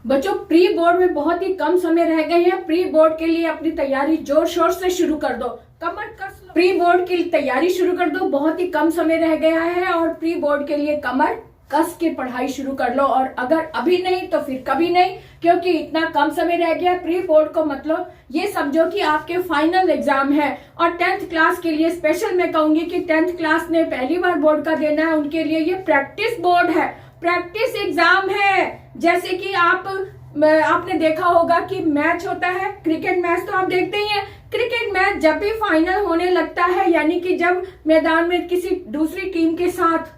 बच्चों pre board में बहुत ही कम समय रह गए हैं। प्री बोर्ड के लिए अपनी तैयारी जोर शोर से शुरू कर दो, कमर कस लो। प्री बोर्ड की तैयारी शुरू कर दो, बहुत ही कम समय रह गया है और प्री बोर्ड के लिए कमर कस के पढ़ाई शुरू कर लो। और अगर अभी नहीं तो फिर कभी नहीं, क्योंकि इतना कम समय रह गया। प्री बोर्ड को मतलब ये समझो कि आपके फाइनल एग्जाम है। और 10th क्लास के लिए स्पेशल मैं कहूंगी कि 10th क्लास ने पहली बार बोर्ड का देना है, उनके लिए ये प्रैक्टिस बोर्ड है, प्रैक्टिस एग्जाम है। जैसे कि आपने देखा होगा कि मैच होता है, क्रिकेट मैच तो आप देखते ही हैं। क्रिकेट मैच जब भी फाइनल होने लगता है, यानी कि जब मैदान में किसी दूसरी टीम के साथ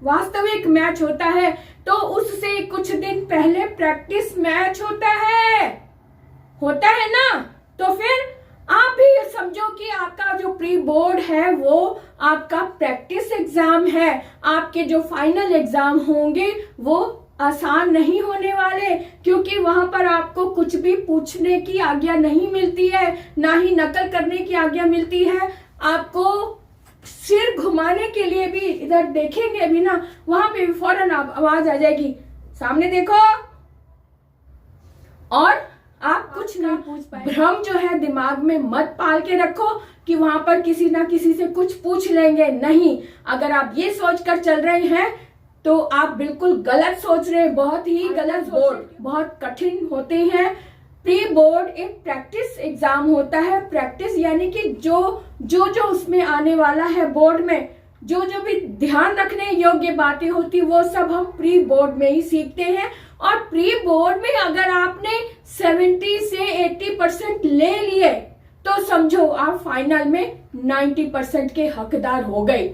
वास्तविक मैच होता है, तो उससे कुछ दिन पहले प्रैक्टिस मैच होता है ना। तो फिर आप भी समझो कि आपका जो प्री बोर्ड है वो आपका प्रैक्टिस एग्जाम है। आपके जो फाइनल एग्जाम होंगे वो आसान नहीं होने वाले, क्योंकि वहां पर आपको कुछ भी पूछने की आज्ञा नहीं मिलती है, ना ही नकल करने की आज्ञा मिलती है। आपको सिर घुमाने के लिए भी, इधर देखेंगे भी ना, वहां पे भी फौरन आवाज आ जाएगी, सामने देखो, और आप कुछ नहीं पूछ पाए। भ्रम जो है दिमाग में मत पाल के रखो कि वहां पर किसी ना किसी से कुछ पूछ लेंगे, नहीं। अगर आप ये सोचकर चल रहे हैं तो आप बिल्कुल गलत सोच रहे हैं, बहुत ही गलत। बोर्ड बहुत कठिन होते हैं। प्री बोर्ड एक प्रैक्टिस एग्जाम होता है। प्रैक्टिस यानी कि जो उसमें आने वाला है, बोर्ड में जो भी ध्यान रखने योग्य बातें होती, वो सब हम प्री बोर्ड में ही सीखते हैं। और प्री बोर्ड में अगर आपने 70 से 80% ले लिए तो समझो आप फाइनल में 90% के हकदार हो गए,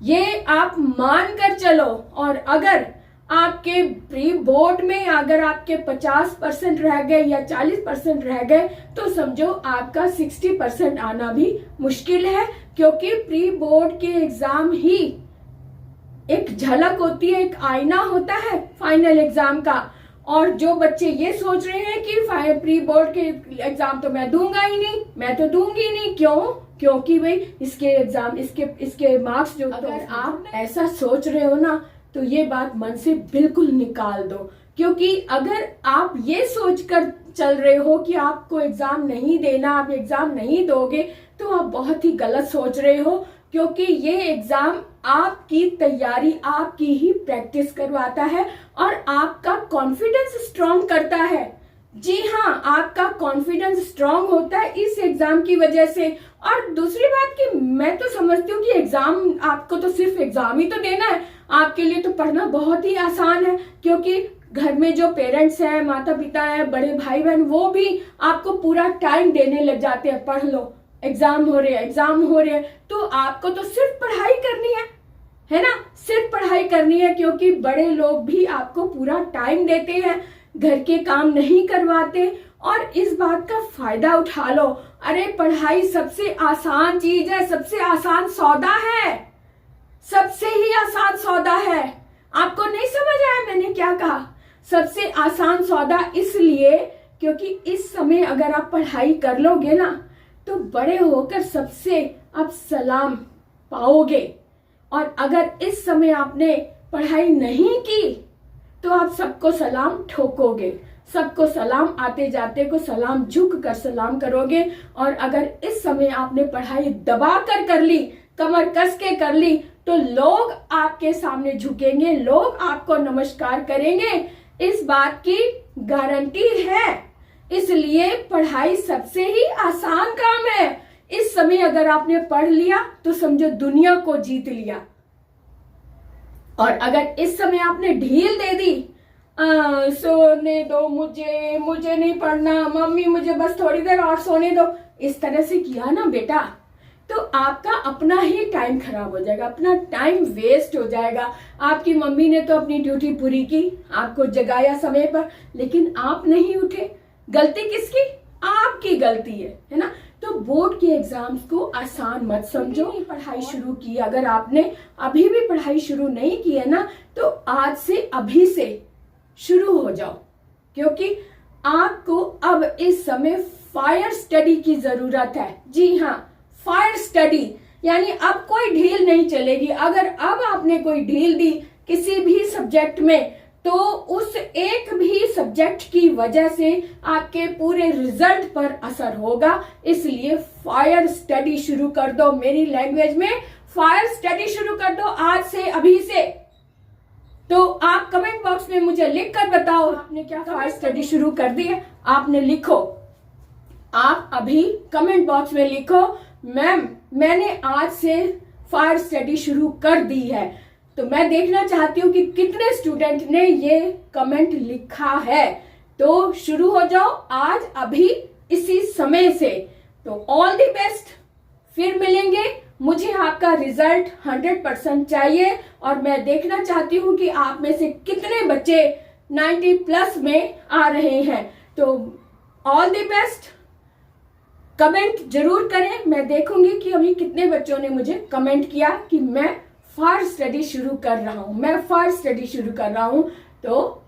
ये आप मान कर चलो। और अगर आपके प्री बोर्ड में अगर आपके 50% रह गए या 40% रह गए, तो समझो आपका 60% आना भी मुश्किल है, क्योंकि प्री बोर्ड के एग्जाम ही एक झलक होती है, एक आईना होता है फाइनल एग्जाम का। और जो बच्चे ये सोच रहे हैं कि प्री बोर्ड के एग्जाम तो मैं दूंगा ही नहीं, मैं तो दूंगी नहीं, क्यों? क्योंकि भाई इसके एग्जाम, इसके मार्क्स जो, अगर आप ऐसा सोच रहे हो ना, तो ये बात मन से बिल्कुल निकाल दो। क्योंकि अगर आप ये सोचकर चल रहे हो कि आपको एग्जाम नहीं देना, आप एग्जाम नहीं दोगे, तो आप बहुत ही गलत सोच रहे हो। क्योंकि ये एग्जाम आपकी तैयारी, आपकी ही प्रैक्टिस करवाता है और आपका कॉन्फिडेंस स्ट्रॉन्ग करता है। जी हाँ, आपका कॉन्फिडेंस स्ट्रॉन्ग होता है इस एग्जाम की वजह से। और दूसरी बात कि मैं तो समझती हूँ कि एग्जाम, आपको तो सिर्फ एग्जाम ही तो देना है, आपके लिए तो पढ़ना बहुत ही आसान है। क्योंकि घर में जो पेरेंट्स हैं, माता पिता हैं, बड़े भाई बहन, वो भी आपको पूरा टाइम देने लग जाते हैं, पढ़ लो, एग्जाम हो रहे हैं, तो आपको तो सिर्फ पढ़ाई करनी है ना, सिर्फ पढ़ाई करनी है। क्योंकि बड़े लोग भी आपको पूरा टाइम देते हैं, घर के काम नहीं करवाते, और इस बात का फायदा उठा लो। अरे पढ़ाई सबसे आसान चीज है, सबसे आसान सौदा है, सबसे ही आसान सौदा है। आपको नहीं समझ आया मैंने क्या कहा? सबसे आसान सौदा इसलिए क्योंकि इस समय अगर आप पढ़ाई कर लोगे ना, तो बड़े होकर सबसे आप सलाम पाओगे। और अगर इस समय आपने पढ़ाई नहीं की तो आप सबको सलाम ठोकोगे, सबको सलाम, आते जाते को सलाम झुक कर सलाम करोगे। और अगर इस समय आपने पढ़ाई दबा कर ली, कमर कस के कर ली, तो लोग आपके सामने झुकेंगे, लोग आपको नमस्कार करेंगे, इस बात की गारंटी है। इसलिए पढ़ाई सबसे ही आसान काम है। इस समय अगर आपने पढ़ लिया तो समझो दुनिया को जीत लिया। और अगर इस समय आपने ढील दे दी, सोने दो मुझे नहीं पढ़ना, मम्मी मुझे बस थोड़ी देर और सोने दो, इस तरह से किया ना बेटा, तो आपका अपना ही टाइम खराब हो जाएगा, अपना टाइम वेस्ट हो जाएगा। आपकी मम्मी ने तो अपनी ड्यूटी पूरी की, आपको जगाया समय पर, लेकिन आप नहीं उठे। गलती किसकी? आपकी गलती है ना। तो बोर्ड के एग्जाम्स को आसान मत समझो। पढ़ाई शुरू की, अगर आपने अभी भी पढ़ाई शुरू नहीं की है ना, तो आज से अभी से शुरू हो जाओ। क्योंकि आपको अब इस समय फायर स्टडी की जरूरत है। जी हाँ, फायर स्टडी, यानी अब कोई ढील नहीं चलेगी। अगर अब आपने कोई ढील दी किसी भी सब्जेक्ट में, तो उस एक भी सब्जेक्ट की वजह से आपके पूरे रिजल्ट पर असर होगा। इसलिए फायर स्टडी शुरू कर दो, मेरी लैंग्वेज में फायर स्टडी शुरू कर दो आज से, अभी से। तो आप कमेंट बॉक्स में मुझे लिख कर बताओ आपने क्या फायर स्टडी शुरू कर दी है। आपने लिखो, आप अभी कमेंट बॉक्स में लिखो, मैम मैंने आज से फायर स्टडी शुरू कर दी है। तो मैं देखना चाहती हूँ कि कितने स्टूडेंट ने ये कमेंट लिखा है। तो शुरू हो जाओ आज, अभी, इसी समय से। तो ऑल द बेस्ट, फिर मिलेंगे। मुझे आपका रिजल्ट 100% चाहिए और मैं देखना चाहती हूँ कि आप में से कितने बच्चे 90+ में आ रहे हैं। तो ऑल द बेस्ट, कमेंट जरूर करें। मैं देखूंगी कि अभी कितने बच्चों ने मुझे कमेंट किया कि मैं फायर स्टडी शुरू कर रहा हूं, मैं फायर स्टडी शुरू कर रहा हूं। तो